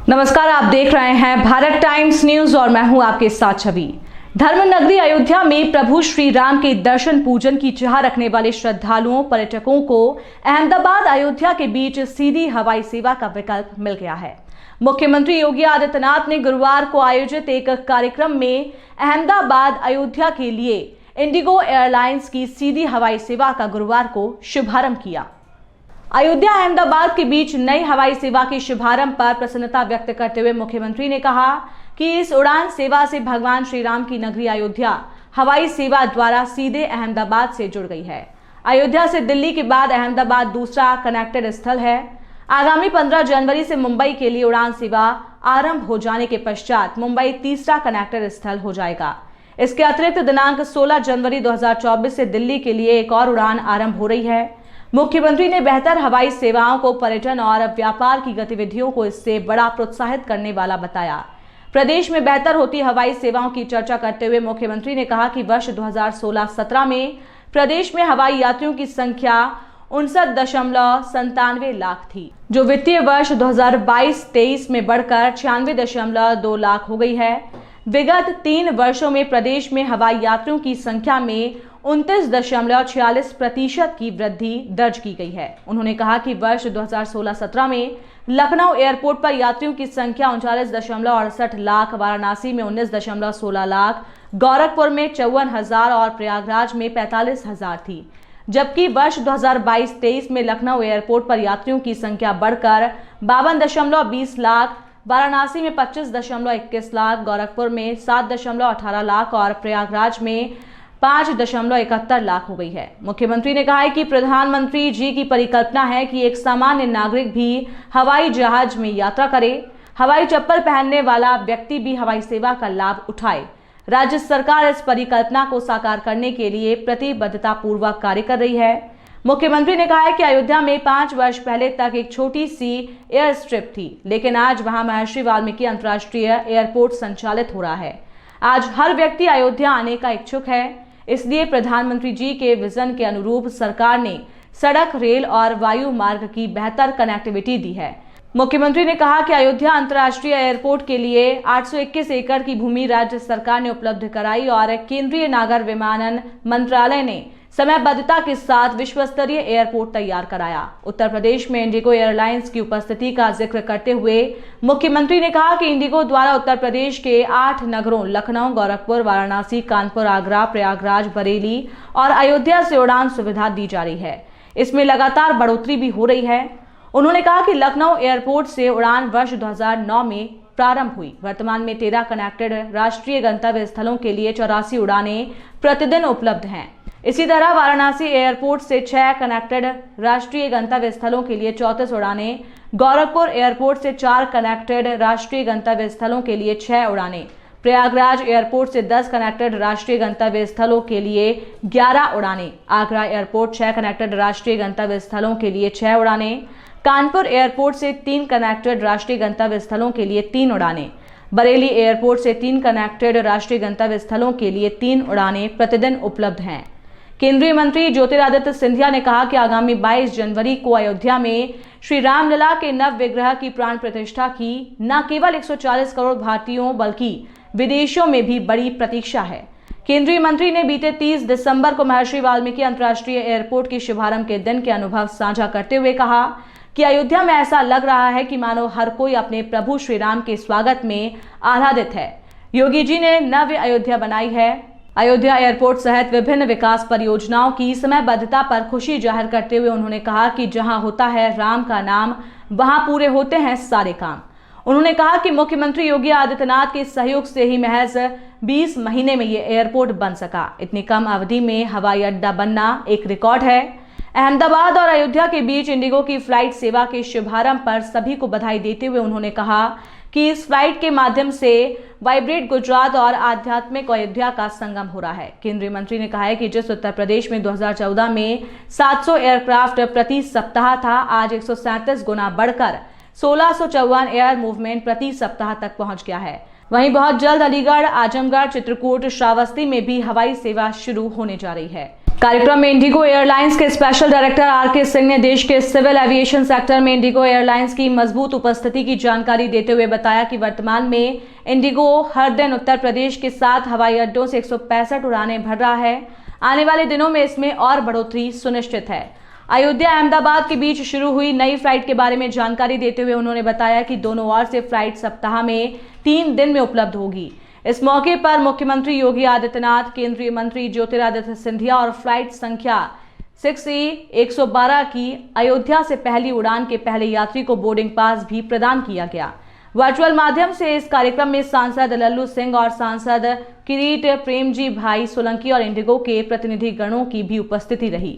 नमस्कार, आप देख रहे हैं भारत टाइम्स न्यूज और मैं हूं आपके साथ छवि। धर्म नगरी अयोध्या में प्रभु श्री राम के दर्शन पूजन की चाह रखने वाले श्रद्धालुओं पर्यटकों को अहमदाबाद अयोध्या के बीच सीधी हवाई सेवा का विकल्प मिल गया है। मुख्यमंत्री योगी आदित्यनाथ ने गुरुवार को आयोजित एक कार्यक्रम में अहमदाबाद अयोध्या के लिए इंडिगो एयरलाइंस की सीधी हवाई सेवा का गुरुवार को शुभारंभ किया। अयोध्या अहमदाबाद के बीच नई हवाई सेवा के शुभारंभ पर प्रसन्नता व्यक्त करते हुए मुख्यमंत्री ने कहा कि इस उड़ान सेवा से भगवान श्री राम की नगरी अयोध्या हवाई सेवा द्वारा सीधे अहमदाबाद से जुड़ गई है। अयोध्या से दिल्ली के बाद अहमदाबाद दूसरा कनेक्टेड स्थल है। आगामी 15 जनवरी से मुंबई के लिए उड़ान सेवा आरंभ हो जाने के पश्चात मुंबई तीसरा कनेक्टेड स्थल हो जाएगा। इसके अतिरिक्त दिनांक 16 जनवरी 2024 से दिल्ली के लिए एक और उड़ान आरंभ हो रही है। मुख्यमंत्री ने बेहतर हवाई सेवाओं को पर्यटन और व्यापार की गतिविधियों को इससे बड़ा प्रोत्साहित करने वाला बताया। प्रदेश में बेहतर होती हवाई सेवाओं की चर्चा करते हुए मुख्यमंत्री ने कहा कि वर्ष 2016-17 में प्रदेश में हवाई यात्रियों की संख्या 59.97 लाख थी, जो वित्तीय वर्ष 2022-23 में बढ़कर 96.2 लाख हो गई है। विगत 3 वर्षों में प्रदेश में हवाई यात्रियों की संख्या में 29.46% की वृद्धि दर्ज की गई है। उन्होंने कहा कि वर्ष 2016-17 में लखनऊ एयरपोर्ट पर यात्रियों की संख्या 39.68 लाख, वाराणसी में 19.16 लाख, गोरखपुर में 54,000 और प्रयागराज में 45,000 थी। जबकि वर्ष 2022-23 में लखनऊ एयरपोर्ट पर यात्रियों की संख्या बढ़कर 52.20 लाख, वाराणसी में 25.21 लाख, गोरखपुर में 7.18 लाख और प्रयागराज में 5.71 लाख हो गई है। मुख्यमंत्री ने कहा है कि प्रधानमंत्री जी की परिकल्पना है कि एक सामान्य नागरिक भी हवाई जहाज में यात्रा करे, हवाई चप्पल पहनने वाला व्यक्ति भी हवाई सेवा का लाभ उठाए। राज्य सरकार इस परिकल्पना को साकार करने के लिए प्रतिबद्धता पूर्वक कार्य कर रही है। मुख्यमंत्री ने कहा है कि अयोध्या में 5 वर्ष पहले तक एक छोटी सी एयर स्ट्रिप थी, लेकिन आज वहां महर्षि वाल्मीकि अंतर्राष्ट्रीय एयरपोर्ट संचालित हो रहा है। आज हर व्यक्ति अयोध्या आने का इच्छुक है। इसलिए प्रधानमंत्री जी के विजन के अनुरूप सरकार ने सड़क, रेल और वायु मार्ग की बेहतर कनेक्टिविटी दी है। मुख्यमंत्री ने कहा कि अयोध्या अंतर्राष्ट्रीय एयरपोर्ट के लिए 821 एकड़ की भूमि राज्य सरकार ने उपलब्ध कराई और केंद्रीय नागर विमानन मंत्रालय ने समयबद्धता के साथ विश्व स्तरीय एयरपोर्ट तैयार कराया। उत्तर प्रदेश में इंडिगो एयरलाइंस की उपस्थिति का जिक्र करते हुए मुख्यमंत्री ने कहा कि इंडिगो द्वारा उत्तर प्रदेश के 8 नगरों लखनऊ, गोरखपुर, वाराणसी, कानपुर, आगरा, प्रयागराज, बरेली और अयोध्या से उड़ान सुविधा दी जा रही है। इसमें लगातार बढ़ोतरी भी हो रही है। उन्होंने कहा कि लखनऊ एयरपोर्ट से उड़ान वर्ष 2009 में प्रारंभ हुई। वर्तमान में 13 कनेक्टेड राष्ट्रीय गंतव्य स्थलों के लिए 84 उड़ानें प्रतिदिन उपलब्ध हैं। इसी तरह वाराणसी एयरपोर्ट से 6 कनेक्टेड राष्ट्रीय गंतव्य स्थलों के लिए 34 उड़ानें, गोरखपुर एयरपोर्ट से 4 कनेक्टेड राष्ट्रीय गंतव्य स्थलों के लिए 6 उड़ानें, प्रयागराज एयरपोर्ट से 10 कनेक्टेड राष्ट्रीय गंतव्य स्थलों के लिए 11 उड़ानें, आगरा एयरपोर्ट 6 कनेक्टेड राष्ट्रीय गंतव्य स्थलों के लिए 6 उड़ानें, कानपुर एयरपोर्ट से 3 कनेक्टेड राष्ट्रीय गंतव्य स्थलों के लिए 3 उड़ानें, बरेली एयरपोर्ट से 3 कनेक्टेड राष्ट्रीय गंतव्य स्थलों के लिए 3 उड़ानें प्रतिदिन उपलब्ध हैं। केंद्रीय मंत्री ज्योतिरादित्य सिंधिया ने कहा कि आगामी 22 जनवरी को अयोध्या में श्री रामलला के नव विग्रह की प्राण प्रतिष्ठा की न केवल 140 करोड़ भारतीयों बल्कि विदेशों में भी बड़ी प्रतीक्षा है। केंद्रीय मंत्री ने बीते 30 दिसंबर को महर्षि वाल्मीकि अंतर्राष्ट्रीय एयरपोर्ट के शुभारंभ के दिन के अनुभव साझा करते हुए कहा कि अयोध्या में ऐसा लग रहा है कि मानो हर कोई अपने प्रभु श्री राम के स्वागत में आह्लादित है। योगी जी ने नव्य अयोध्या बनाई है। अयोध्या एयरपोर्ट सहित विभिन्न विकास परियोजनाओं की समयबद्धता पर खुशी जाहिर करते हुए उन्होंने कहा कि जहां होता है राम का नाम, वहां पूरे होते हैं सारे काम। उन्होंने कहा कि मुख्यमंत्री योगी आदित्यनाथ के सहयोग से ही महज 20 महीने में ये एयरपोर्ट बन सका। इतनी कम अवधि में हवाई अड्डा बनना एक रिकॉर्ड है। अहमदाबाद और अयोध्या के बीच इंडिगो की फ्लाइट सेवा के शुभारंभ पर सभी को बधाई देते हुए उन्होंने कहा कि इस फ्लाइट के माध्यम से वाइब्रेट गुजरात और आध्यात्मिक अयोध्या का संगम हो रहा है। केंद्रीय मंत्री ने कहा है कि जिस उत्तर प्रदेश में 2014 में 700 एयरक्राफ्ट प्रति सप्ताह था, आज 137 गुना बढ़कर 1654 एयर मूवमेंट प्रति सप्ताह तक पहुंच गया है। वहीं बहुत जल्द अलीगढ़, आजमगढ़, चित्रकूट, श्रावस्ती में भी हवाई सेवा शुरू होने जा रही है। कार्यक्रम में इंडिगो एयरलाइंस के स्पेशल डायरेक्टर आर.के. सिंह ने देश के सिविल एविएशन सेक्टर में इंडिगो एयरलाइंस की मजबूत उपस्थिति की जानकारी देते हुए बताया कि वर्तमान में इंडिगो हर दिन उत्तर प्रदेश के 7 हवाई अड्डों से 165 उड़ानें भर रहा है। आने वाले दिनों में इसमें और बढ़ोतरी सुनिश्चित है। अयोध्या अहमदाबाद के बीच शुरू हुई नई फ्लाइट के बारे में जानकारी देते हुए उन्होंने बताया कि दोनों ओर से फ्लाइट सप्ताह में 3 दिन में उपलब्ध होगी। इस मौके पर मुख्यमंत्री योगी आदित्यनाथ, केंद्रीय मंत्री ज्योतिरादित्य सिंधिया और फ्लाइट संख्या 6E-112 की अयोध्या से पहली उड़ान के पहले यात्री को बोर्डिंग पास भी प्रदान किया गया। वर्चुअल माध्यम से इस कार्यक्रम में सांसद लल्लू सिंह और सांसद किरीट प्रेमजी भाई सोलंकी और इंडिगो के प्रतिनिधि गणों की भी उपस्थिति रही।